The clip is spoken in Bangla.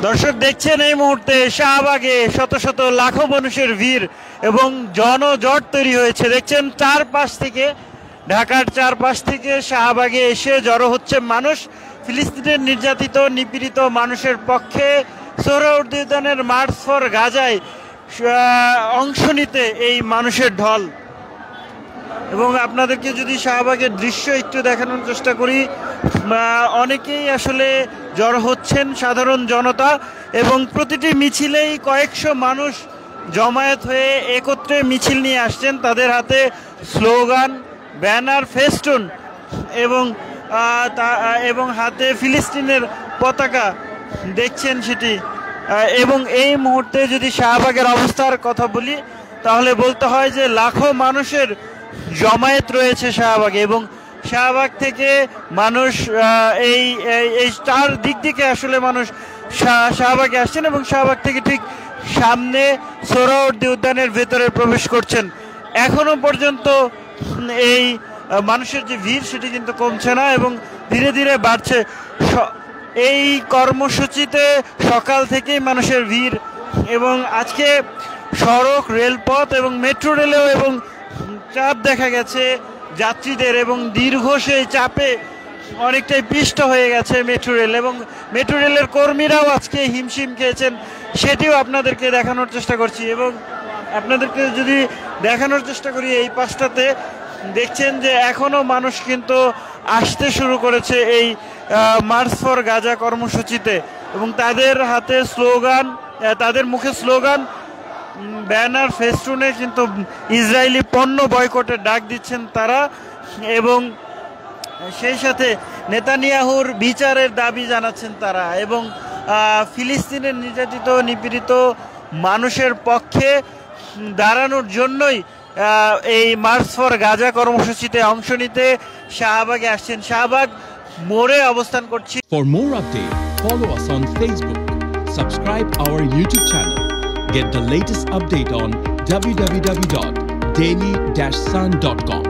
দর্শক দেখছেন এই মুহূর্তে শাহবাগে শত শত লাখো মানুষের ভিড় এবং জনজট তৈরি হয়েছে। দেখছেন চারপাশ থেকে, ঢাকার চারপাশ থেকে শাহবাগে এসে জড়ো হচ্ছে মানুষ। ফিলিস্তিনের নির্যাতিত নিপীড়িত মানুষের পক্ষে সোহরাওয়ার্দী উদ্যানের মার্চ ফর গাজায় অংশ নিতে এই মানুষের ঢল। এবং আপনাদেরকে যদি শাহবাগের দৃশ্য একটু দেখানোর চেষ্টা করি, অনেকেই আসলে জড়ো হচ্ছেন, সাধারণ জনতা, এবং প্রতিটি মিছিলেই কয়েকশো মানুষ জমায়েত হয়ে একত্রে মিছিল নিয়ে আসছেন। তাদের হাতে স্লোগান, ব্যানার, ফেস্টুন এবং হাতে ফিলিস্তিনের পতাকা দেখছেন সেটি। এবং এই মুহূর্তে যদি শাহবাগের অবস্থার কথা বলি তাহলে বলতে হয় যে লাখো মানুষের জমায়েত রয়েছে শাহবাগে, এবং শাহবাগ থেকে মানুষ এই চার দিক থেকে আসলে মানুষ শাহবাগে আসছেন এবং শাহবাগ থেকে ঠিক সামনে সোহরাওয়ার্দী উদ্যানের ভেতরে প্রবেশ করছেন। এখনো পর্যন্ত এই মানুষের যে ভিড় সেটি কিন্তু কমছে না এবং ধীরে ধীরে বাড়ছে। এই কর্মসূচিতে সকাল থেকেই মানুষের ভিড়, এবং আজকে সড়ক, রেলপথ এবং মেট্রো রেলেও এবং চাপ দেখা গেছে যাত্রীদের, এবং দীর্ঘ সেই চাপে অনেকটাই পিষ্ট হয়ে গেছে মেট্রো রেল, এবং মেট্রো রেলের কর্মীরাও আজকে হিমশিম খেয়েছেন, সেটিও আপনাদেরকে দেখানোর চেষ্টা করছি। এবং আপনাদেরকে যদি দেখানোর চেষ্টা করি, এই পাশটাতে দেখছেন যে এখনও মানুষ কিন্তু আসতে শুরু করেছে এই মার্চ ফর গাজা কর্মসূচিতে, এবং তাদের হাতে স্লোগান, তাদের মুখে স্লোগান, ব্যানার, ফেস্টুনে কিন্তু ইসরায়েলি পণ্য বয়কটের ডাক দিচ্ছেন তারা, এবং সেই সাথে নেতানিয়াহুর বিচারের দাবি জানাচ্ছেন তারা, এবং ফিলিস্তিনের নির্যাতিত নিপীড়িত মানুষের পক্ষে দাঁড়ানোর জন্যই এই মার্চ ফর গাজা কর্মসূচিতে অংশ নিতে শাহবাগে আসছেন। শাহবাগ মোড়ে অবস্থান করছি। For more update, follow us on Facebook, subscribe our YouTube channel, get the latest update on www.daily-sun.com.